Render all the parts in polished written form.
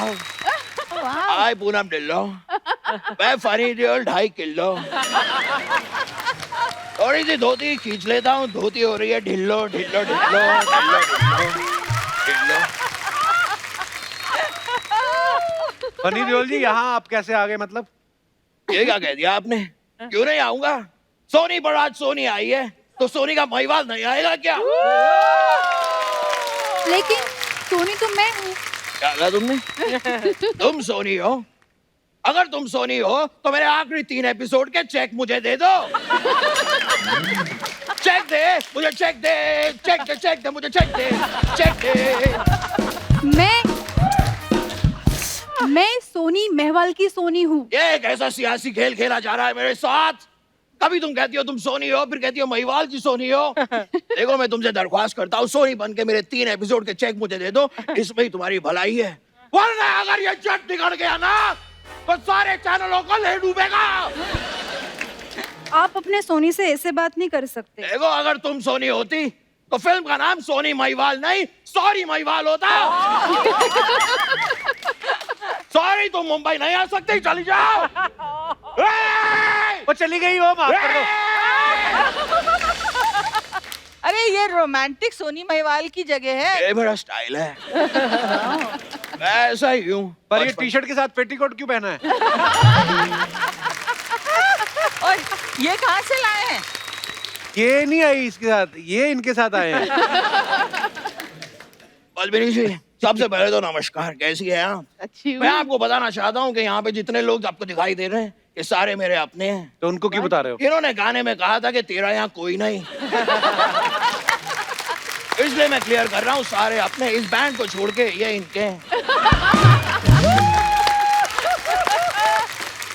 वाह हाय पूनम ढिल्लो, मैं funny Deol 2.5 kilo. थोड़ी सी धोती खींच लेता हूँ, धोती हो रही है ढिल्लो ढिल्लो ढिल्लो ढिल्लो ढिल्लो। फनी देओल जी, यहाँ आप कैसे आ गए? मतलब ये क्या कह दिया आपने? क्यों नहीं आऊंगा? सोनी पर आज सोनी आई है, तो सोनी का महिवाल नहीं आएगा क्या? लेकिन सोनी तो मैं हूँ। क्या कहा तुमने? तुम सोनी हो? अगर तुम सोनी हो तो मेरे आखिरी 3 एपिसोड के चेक मुझे दे दो। चेक दे मुझे, चेक दे, चेक दे, चेक दे मुझे, चेक दे, चेक दे। मैं सोनी मेहवाल की सोनी हूँ। ये एक ऐसा सियासी खेल खेला जा रहा है मेरे साथ। कभी तुम कहती हो तुम सोनी हो, फिर कहती हो महिवाल की सोनी हो। देखो मैं तुमसे दरख्वास्त करता हूँ, सोनी बन के मेरे 3 एपिसोड के चेक मुझे दे दो, इसमें ही तुम्हारी भलाई है। वरना अगर ये जट बिगड़ गया ना तो सारे चैनलों को ले डूबेगा। आप अपने सोनी से ऐसे बात नहीं कर सकते। देखो अगर तुम सोनी होती तो फिल्म का नाम सोनी महिवाल नहीं सॉरी महिवाल होता। सॉरी तुम मुंबई नहीं आ सकती, चली जाओ। वो चली गई, वो माफ कर दो। अरे ये रोमांटिक सोनी महिवाल की जगह है। ये मेरा स्टाइल है। मैं ऐसा ही हूँ। पर ये टी-शर्ट के साथ पेटीकोट क्यों पहना है? और ये कहाँ से लाए हैं? ये नहीं आई इसके साथ, ये इनके साथ आए हैं। पद्मिनी जी, सबसे पहले तो नमस्कार, कैसी है आप? अच्छी हूँ। मैं आपको बताना चाहता हूँ कि यहाँ पे जितने लोग आपको दिखाई दे रहे हैं ये सारे मेरे अपने हैं। तो उनको क्यों बता रहे हो? इन्होंने गाने में कहा था कि तेरा यहाँ कोई नहीं। इसलिए मैं क्लियर कर रहा हूँ, सारे अपने। इस बैंड को छोड़ के ये इनके हैं।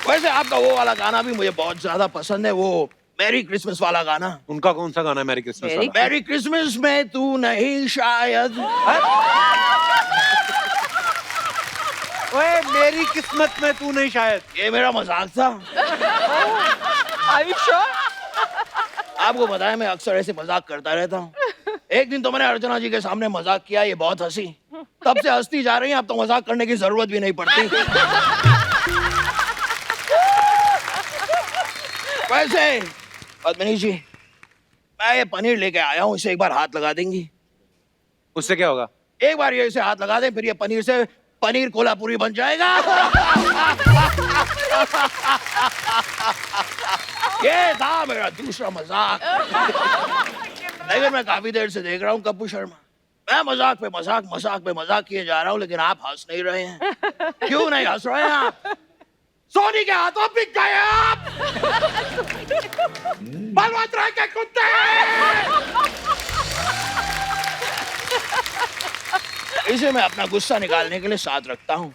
वैसे आपका वो वाला गाना भी मुझे बहुत ज्यादा पसंद है, वो मैरी क्रिसमस वाला गाना। उनका कौन सा गाना है मैरी क्रिसमस वाला? मैरी क्रिसमस में तू नहीं शायद। ओए मेरी किस्मत में तू नहीं शायद। ये मेरा मजाक था। Are you sure? आपको बताया मैं अक्सर ऐसे मजाक करता रहता हूँ। एक दिन तो मैंने अर्चना जी के सामने मजाक किया, ये बहुत हंसी। तब से हंसती जा रही हैं, अब तो मजाक करने की जरूरत भी नहीं पड़ती। वैसे पद्मिनी जी, मैं ये पनीर लेके आया हूँ, इसे एक बार हाथ लगा देंगी? उससे क्या होगा? एक बार ये इसे हाथ लगा दें, फिर ये पनीर से पनीर कोल्हापुरी बन जाएगा। ये था मेरा दूसरा मजाक। लेकिन मैं काफी देर से देख रहा हूँ कप्पू शर्मा, मैं मजाक पे मजाक, मजाक पे मजाक किए जा रहा हूँ, लेकिन आप हंस नहीं रहे हैं। क्यों नहीं हंस रहे हैं आप? सोनी के हाथों बिक गए आप। बलवंतराय के कुत्ते। इसे मैं अपना गुस्सा निकालने के लिए साथ रखता हूँ,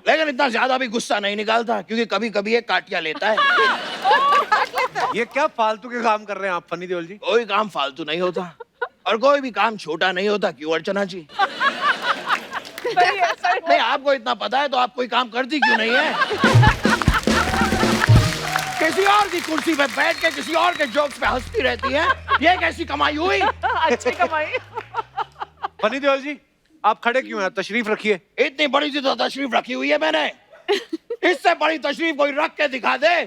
लेकिन इतना ज्यादा भी गुस्सा नहीं निकालता, क्योंकि कभी कभी ये काटिया लेता है। ये क्या फालतू के काम कर रहे हैं आप फनी देओल जी? कोई काम फालतू नहीं होता और कोई भी काम छोटा नहीं होता, क्यों अर्चना जी? नहीं, आपको इतना पता है तो आप कोई काम करती क्यों नहीं है? किसी और की कुर्सी पे बैठ के किसी और के जोक्स पे हंसती रहती है, ये कैसी कमाई हुई? अच्छी कमाई। फनी देओल जी, आप खड़े क्यों हैं? तशरीफ रखिए। इतनी बड़ी सी तो तशरीफ रखी हुई है मैंने, इससे बड़ी तशरीफ कोई रख के दिखा दे,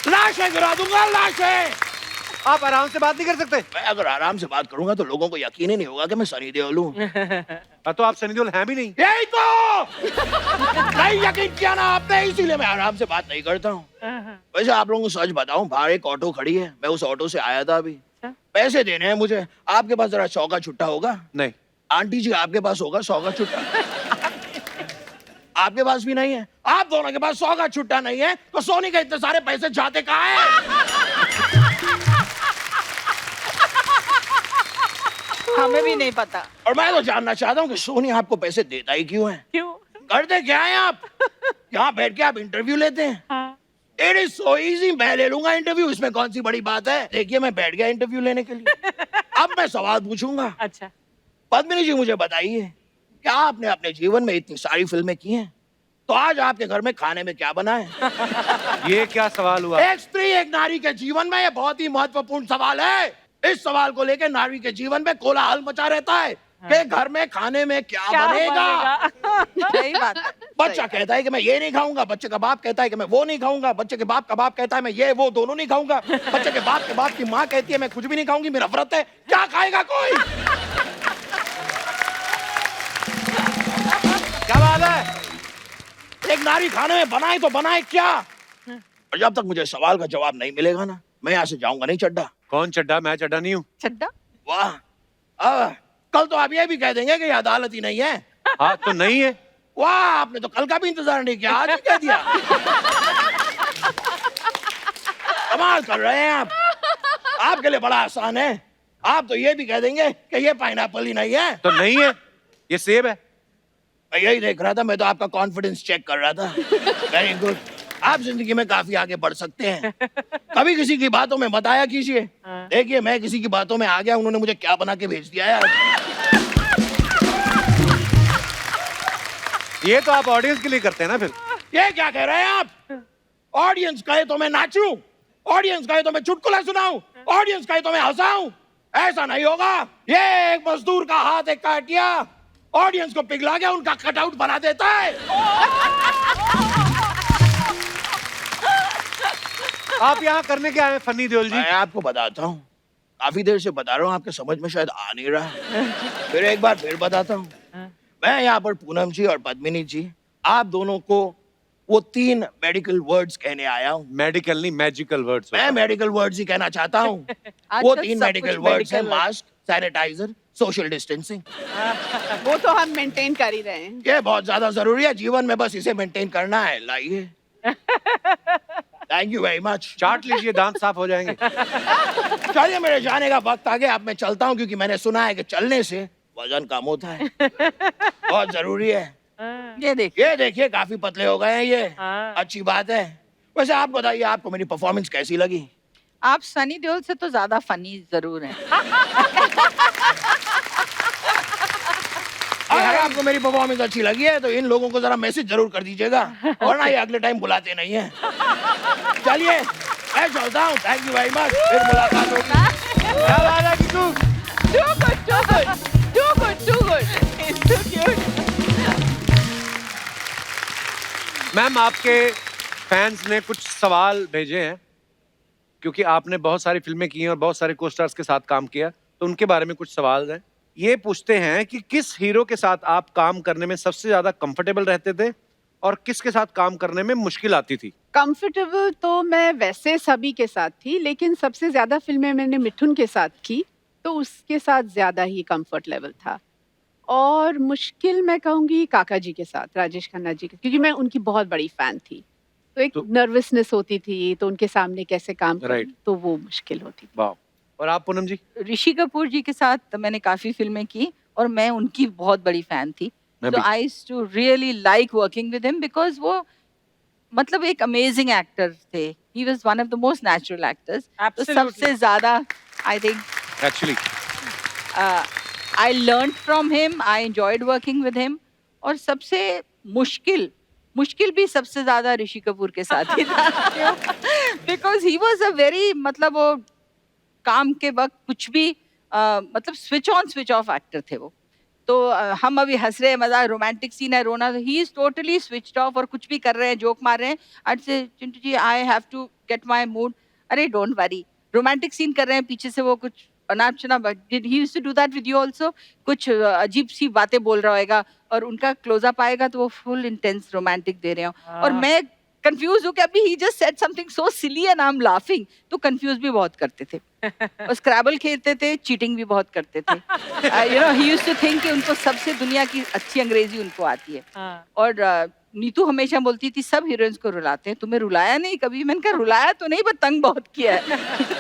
लाशें गिरा दूंगा, लाशें। आप आराम से बात नहीं कर सकते? मैं अगर आराम से बात करूंगा तो लोगों को यकीन ही नहीं होगा कि मैं सनी देओल हूं। तो आप सनी देओल हैं भी नहीं। यही तो नहीं यकीन किया ना आपने, इसीलिए मैं आराम से बात नहीं करता हूँ। वैसे आप लोगों को सच बताऊं, बाहर एक ऑटो खड़ी है, मैं उस ऑटो से आया था अभी। पैसे देने हैं मुझे, आपके पास जरा 100 का छुट्टा होगा? नहीं। आंटी जी आपके पास होगा 100 का छुट्टा? आपके पास भी नहीं है। आप दोनों के पास 100 का छुट्टा नहीं है तो सोनी के इतने सारे पैसे जाते कहाँ हैं? हमें भी नहीं पता। और मैं तो जानना चाहता हूँ कि सोनी आपको पैसे देता ही क्यों है? क्यों? करते क्या है आप? यहाँ बैठ के आप इंटरव्यू लेते हैं। हाँ। It is so easy, मैं ले लूंगा इंटरव्यू, इसमें कौन सी बड़ी बात है? देखिए मैं बैठ गया इंटरव्यू लेने के लिए। अब मैं सवाल पूछूंगा। अच्छा। पद्मिनी जी मुझे बताइए, क्या आपने अपने जीवन में इतनी सारी फिल्में की हैं, तो आज आपके घर में खाने में क्या बना है? ये क्या सवाल हुआ? एक स्त्री एक नारी के जीवन में ये बहुत ही महत्वपूर्ण सवाल है। इस सवाल को लेकर नारी के जीवन में कोलाहल मचा रहता है। कि घर में खाने में क्या बनेगा। सही बात है। बच्चा कहता है कि मैं ये नहीं खाऊंगा, बच्चे का बाप कहता है कि मैं वो नहीं खाऊंगा, बच्चे के बाप का बाप कहता है मैं ये वो दोनों नहीं खाऊंगा, बच्चे के बाप की माँ कहती है मैं कुछ भी नहीं खाऊंगी, मेरा व्रत है। क्या खाएगा कोई? क्या बात है? एक नारी खाने में बनाए तो बनाए क्या? और जब तक मुझे सवाल का जवाब नहीं मिलेगा ना, मैं यहाँ से जाऊंगा नहीं चड्डा। कौन चड्डा? मैं चड्डा नहीं हूँ। चड्डा? वाह, कल तो आप ये भी कह देंगे कि ये अदालत ही नहीं है। हाँ तो नहीं है। वाह, आपने तो कल का भी इंतजार नहीं किया, आज ही कह दिया। कमाल कर रहे हैं आप। आपके लिए बड़ा आसान है, आप तो ये भी कह देंगे कि ये पाइनएप्पल ही नहीं है। तो नहीं है, ये सेब है। मैं यही देख रहा था, मैं तो आपका कॉन्फिडेंस चेक कर रहा था। वेरी गुड, आप जिंदगी में काफी आगे बढ़ सकते हैं। कभी किसी की बातों में मत आया कीजिए। देखिए मैं किसी की बातों में आ गया, उन्होंने मुझे क्या बना के भेज दिया यार। ये तो आप ऑडियंस के लिए करते हैं ना फिर। ये क्या कह रहे हैं आप? ऑडियंस कहे तो मैं नाचूं, ऑडियंस कहे तो मैं चुटकुला सुनाऊं, ऑडियंस कहे तो मैं हंसाऊं। ऐसा नहीं होगा। ये एक मजदूर का हाथ एक काटिया ऑडियंस को पिघला गया, उनका कटआउट बना देता है। आप यहाँ करने क्या आए फनी देओल जी? मैं आपको बताता हूँ, काफी देर से बता रहा हूँ, आपके समझ में शायद आ नहीं रहा। फिर एक बार फिर बताता हूँ। मैं यहाँ पर पूनम जी और पद्मिनी जी, आप दोनों को वो 3 मेडिकल वर्ड्स कहने आया हूँ। मेडिकल नहीं, मैजिकल वर्ड्स। मैं मेडिकल वर्ड्स ही कहना चाहता हूँ। आज वो तो 3 सब मेडिकल कुछ वर्ड्स हैं, medical word। Mask, sanitiser, social distancing. वो तो हम मेंटेन कर ही रहे हैं। ये बहुत ज्यादा जरूरी है जीवन में, बस इसे मेंटेन करना है। लाइए। Thank you very much. चाट लीजिए, दांत साफ हो जाएंगे। चलिए मेरे जाने का वक्त आ गया, अब मैं चलता हूँ, क्योंकि मैंने सुना है कि चलने से वजन कम होता है। बहुत जरूरी है। ये देख। ये देखिए काफी पतले हो गए हैं ये। अच्छी बात है। वैसे आप बताइए, आपको मेरी परफॉर्मेंस कैसी लगी? आप सनी देओल से तो ज्यादा फनी जरूर हैं। अगर आपको मेरी परफॉर्मेंस अच्छी लगी है तो इन लोगों को जरा मैसेज जरूर कर दीजिएगा, वरना ये अगले टाइम बुलाते नहीं है। चलिए मैं चलता हूँ, थैंक यू वेरी मच, फिर मुलाकात होगी। क्या बात है Kittu? Too good, too good, too good, too good. It's too cute. Ma'am आपके फैंस ने कुछ सवाल भेजे हैं, क्योंकि आपने बहुत सारी फिल्में की हैं और बहुत सारे को स्टार्स के साथ काम किया, तो उनके बारे में कुछ सवाल हैं। ये पूछते हैं कि किस हीरो के साथ आप काम करने में सबसे ज्यादा कंफर्टेबल रहते थे और किसके साथ काम करने में मुश्किल आती थी? कंफर्टेबल तो मैं वैसे सभी के साथ थी, लेकिन सबसे ज्यादा फिल्में मैंने मिठुन के साथ की, तो उसके साथ ज्यादा ही कंफर्ट लेवल था। और मुश्किल मैं कहूँगी काका जी के साथ, राजेश खन्ना जी के, क्योंकि मैं उनकी बहुत बड़ी फैन थी, तो एक नर्वसनेस होती थी, तो उनके सामने कैसे काम Right. करूं, तो वो मुश्किल होती थी। वाह। और आप पूनम जी? ऋषि कपूर जी के साथ मैंने काफी फिल्में की और मैं उनकी बहुत बड़ी फैन थी। मैं तो भी। I used to really like working with him, because वो मतलब एक अमेजिंग एक्टर थे। He was one of the most natural actors. तो सबसे ज्यादा I think actually I learn from him, I enjoyed working with him. और सबसे मुश्किल भी सबसे ज्यादा ऋषि कपूर के साथ ही था। Because he was a very, मतलब वो काम के वक्त कुछ भी मतलब switch on switch off actor थे वो। तो हम अभी हंस रहे हैं, मजा रोमांटिक सीन है, रोना, he is totally switched off, और कुछ भी कर रहे हैं, जोक मार रहे हैं, I say Chintu ji I have to get my mood. अरे डोंट वरी, रोमांटिक सीन कर रहे हैं, पीछे से वो कुछ अनाप शनाप, did he used to do that with you also? कुछ अजीब सी बातें बोल रहा होगा और उनका क्लोजअप आएगा तो वो फुल इंटेंस रोमांटिक दे रहे हो, और मैं कंफ्यूज हूँ कि अभी ही just said something so silly and I am laughing. तो कंफ्यूज भी बहुत करते थे और स्क्रैबल खेलते थे, चीटिंग भी बहुत करते थे। You know he used to think कि उनको सबसे दुनिया की अच्छी अंग्रेजी उनको आती है। और नीतू हमेशा बोलती थी सब हीरोइंस को रुलाते हैं, तुम्हें रुलाया नहीं कभी? मैंने कहा रुलाया तो नहीं, पर तंग बहुत किया है।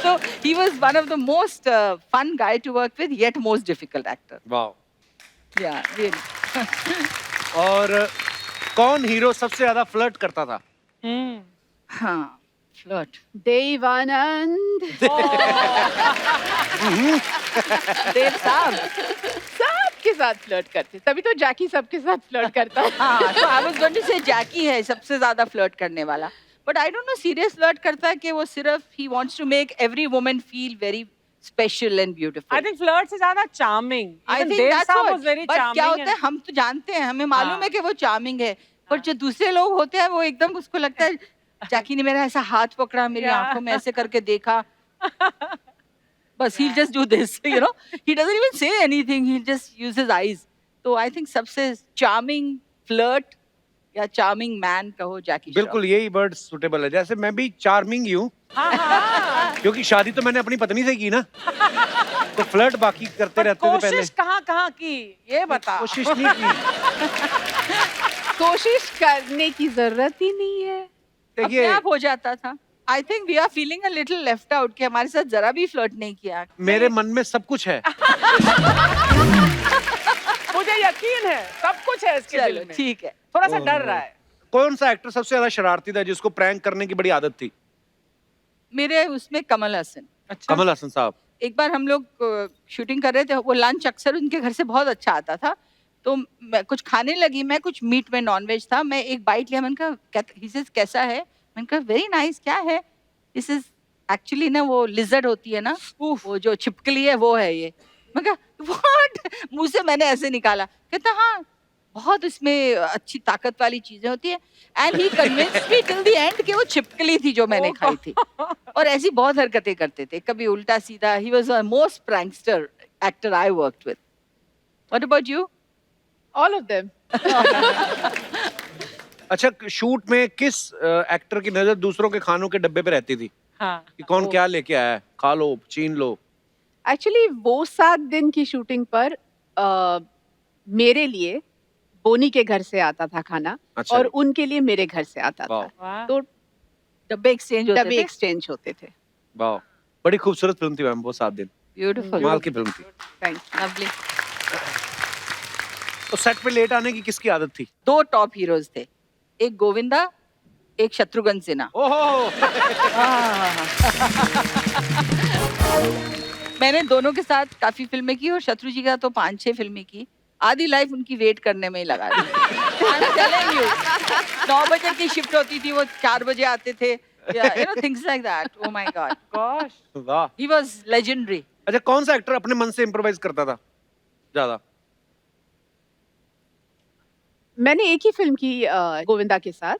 So he was one of the most fun guy to work with, yet most difficult actor. वाह। Yeah, really. और कौन हीरो सबसे ज्यादा फ्लर्ट करता था? हाँ, flirt. देवानंद देव साहब। सबके साथ फ्लर्ट करते, तभी तो जैकी सबके साथ फ्लर्ट करता है। हाँ, तो आई वाज गोइंग टू से जैकी है सबसे ज्यादा फ्लर्ट करने वाला, but I don't know serious flirt करता है कि वो सिर्फ ही wants to make every woman feel very special and beautiful. I think flirt से ज्यादा charming. I Even think Dev that's साहब what. was very But charming. क्या होता है and- हम तो जानते हैं, हमें मालूम है हाँ. कि वो charming है, पर जो दूसरे लोग होते हैं वो एकदम उसको लगता है जैकी ने मेरा ऐसा हाथ पकड़ा, मेरी Yeah. आंखों में ऐसे करके देखा, बस he'll just do this, you know. He doesn't even say anything, he'll just use his eyes. तो I think सबसे charming flirt या charming man कहो जैकी श्रॉफ. बिल्कुल यही वर्ड सुटेबल है। जैसे मैं भी चार्मिंग ही हूँ, हाँ हाँ. क्योंकि शादी तो मैंने अपनी पत्नी से की ना, तो फ्लर्ट बाकी करते पर रहते थे पहले। कोशिश कहाँ की ये बता. कोशिश नहीं की। कोशिश करने की जरूरत ही नहीं है। अपने देखिए आप हो जाता था. I think we are feeling a little left out कि हमारे साथ जरा भी फ्लर्ट नहीं किया. मेरे मन में सब कुछ है। मुझे यकीन है सब कुछ है इसके दिल चलो में. ठीक है. थोड़ा सा डर रहा है. कौन सा एक्टर सबसे ज्यादा शरारती था जिसको प्रैंक करने की बड़ी आदत थी? मेरे उसमें कमल हसन. अच्छा. कमल हसन साहब। एक बार हम लोग शूटिंग कर रहे थे, वो लंच अक्सर उनके घर से बहुत अच्छा आता था, तो मैं कुछ खाने लगी, मैं कुछ मीट में नॉन वेज था, मैं एक बाइट लिया, मैंने कहा he says, कैसा है? मैंने कहा वेरी नाइस. क्या है? दिस इज एक्चुअली ना वो लिजर्ड होती है ना, वो जो छिपकली है वो है ये. मैं कहा व्हाट? मुंह से मैंने ऐसे निकाला. कहता हाँ बहुत इसमें अच्छी ताकत वाली चीजें होती है. And he convinced me till the end कि वो छिपकली थी जो मैंने खाई थी. और ऐसी बहुत हरकतें करते थे, कभी उल्टा सीधा. He was the most prankster actor I worked with. What about you? All of them. अच्छा, शूट में किस एक्टर की नजर दूसरों के खानों के डब्बे पे रहती थी हाँ. कि कौन क्या लेके आया है, खा लो, छीन लो? एक्चुअली वो 7 दिन की शूटिंग पर मेरे लिए बोनी के घर से आता था खाना, अच्छा और जी। उनके लिए मेरे घर से आता वाह। था. वाह. तो डब्बे एक्सचेंज होते डब्बे थे. एक्सचेंज होते थे. वाह, बड़ी खूबसूरत फिल्म थी मैम वो 7 दिन। ब्यूटीफुल. कमाल की फिल्म थी। Thank lovely. तो सेट पे लेट आने की किसकी आदत थी? 2 टॉप हीरोज थे, एक गोविंदा, एक शत्रुघ्न सिन्हा. ओहो, मैंने दोनों के साथ काफी फिल्में की और शत्रु जी का तो 5-6 फिल्में की. आधी लाइफ उनकी वेट करने में ही लगा दी. I'm telling you. 9 बजे की शिफ्ट होती थी, वो 4 बजे आते थे. Yeah, you know, things like that. Oh my God. Gosh. वाह। He was legendary. अच्छा, कौन सा एक्टर अपने मन से इम्प्रोवाइज करता था ज्यादा? मैंने एक ही फिल्म की गोविंदा के साथ.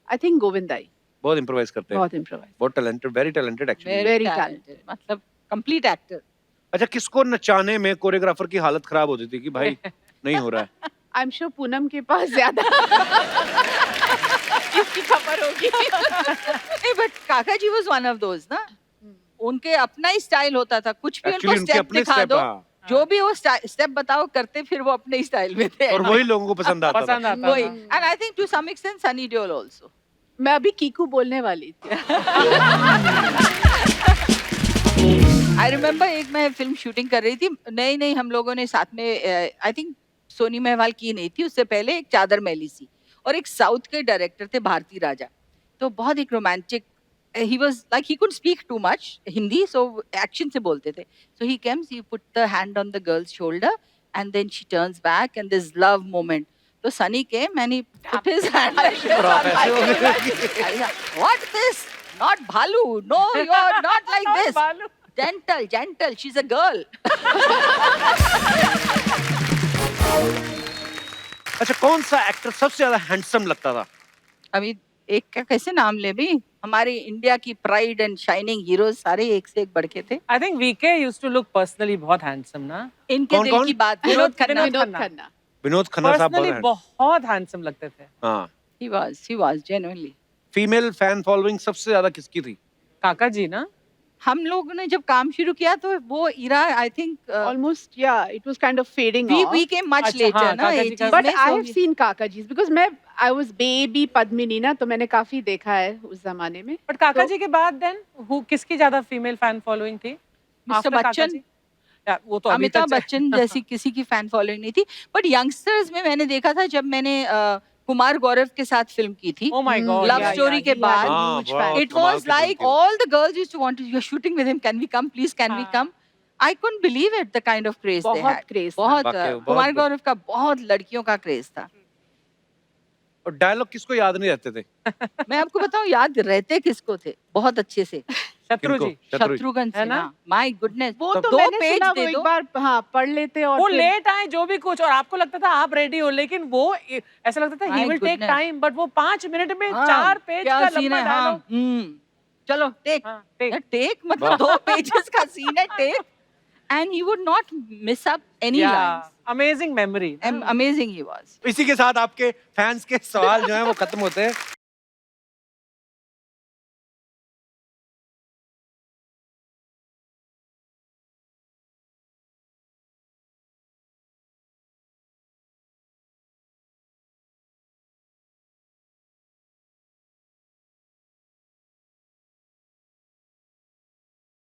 आई थिंक गोविंदा ही बहुत इम्प्रोवाइज करते हैं, बहुत इम्प्रोवाइज. बहुत talented, very talented actually. Very talented. मतलब complete actor. अच्छा, किसको नचाने में कोरियोग्राफर की हालत खराब होती थी कि भाई नहीं हो रहा है? आई एम श्योर पूनम के पास ज्यादा इसकी खबर होगी. नहीं, but काका जी was one of those ना. उनके अपना ही स्टाइल होता था, कुछ भी Actually, उनको उनके स्टेप अपने दिखा step, दो, हाँ। जो भी वो स्टेप बताओ करते, फिर वो अपने ही स्टाइल में थे. और वही लोगों को पसंद आता था। पसंद आता वही. था. And I think to some extent Sunny Deol also. मैं अभी कीकू बोलने वाली थी. आई रिमेम्बर एक मैं फिल्म शूटिंग कर रही थी, नई हम लोगों ने साथ में, आई थिंक सोनी मेहवाल की नहीं थी, उससे पहले एक चादर मैली सी, और एक साउथ के डायरेक्टर थे भारती राजा. तो बहुत एक romantic, he was like he could speak too much Hindi, so action से बोलते थे. So he comes, he put the hand on the girl's shoulder and then she turns back and this love moment. तो Sunny came and he put his hand what this, not भालू, no you are not like this, बालू. gentle, she's a girl. अच्छा, कौन सा actor सबसे ज्यादा handsome लगता था? अभी एक का कैसे नाम ले भी, हमारे इंडिया की प्राइड एंड शाइनिंग हीरोज सारे एक से एक बढ़ के थे. I think VK used to look personally बहुत handsome ना. इनके कौन- दिल कौन? की बात, विनोद खन्ना. विनोद खन्ना. खन्ना. विनोद खन्ना साहब Personally बहुत बहुत handsome लगते थे. हाँ। he was genuinely. Female fan following सबसे ज्यादा किसकी थी? काका जी ना. हम लोगों ने जब काम शुरू किया तो वो era, I think Almost, yeah, it was kind of fading we off. we came much अच्छा, later हाँ, ना काका ये जी का- चीज But में. I so have seen काका जी because I was baby Padmini ना, तो मैंने काफी देखा है उस जमाने में. But काका तो- जी के बाद then किसकी ज्यादा female fan following थी? Mr. After काका बच्चन. जी? Yeah, वो तो अभी अमिताभ तक बच्चन जैसी किसी की फैन फॉलोइंग नहीं थी. बट यंगस्टर्स में मैंने देखा था जब मैंने कुमार गौरव के साथ फिल्म की थी. Oh my God. Love story के बाद. हाँ, huge बहुत fan. It कमाल was की फिल्म like थी। all the girls used to want to, you're shooting with him, can we come please, can we हाँ. come? I couldn't believe it, the kind of craze they बहुत had. craze था. बहुत वाकई, बहुत- कुमार गौरव का बहुत लड़कियों का क्रेज था. और डायलॉग किसको याद नहीं रहते थे? मैं आपको बताऊं याद रहते किसको थे बहुत अच्छे से. शत्रु किनको? जी शत्रुघ्न है ना? सिन्हा, माय गुडनेस, वो तो दो मैंने पेज सुना, वो दे एक दो। बार हाँ पढ़ लेते और वो फिर- लेट आए जो भी कुछ, और आपको लगता था आप रेडी हो, लेकिन वो ऐसा लगता था ही My will take goodness. Time, but वो 5 मिनट में हाँ, 4 पेज क्या का सीन लंबा है, हाँ, डायलॉग। चलो टेक, हाँ, take. टेक मतलब 2 पेजेस का सीन है, take, and he would not miss up any lines. Amazing memory. Amazing he was. इसी के साथ आपके फैंस के सवाल जो हैं वो खत्म होते हैं।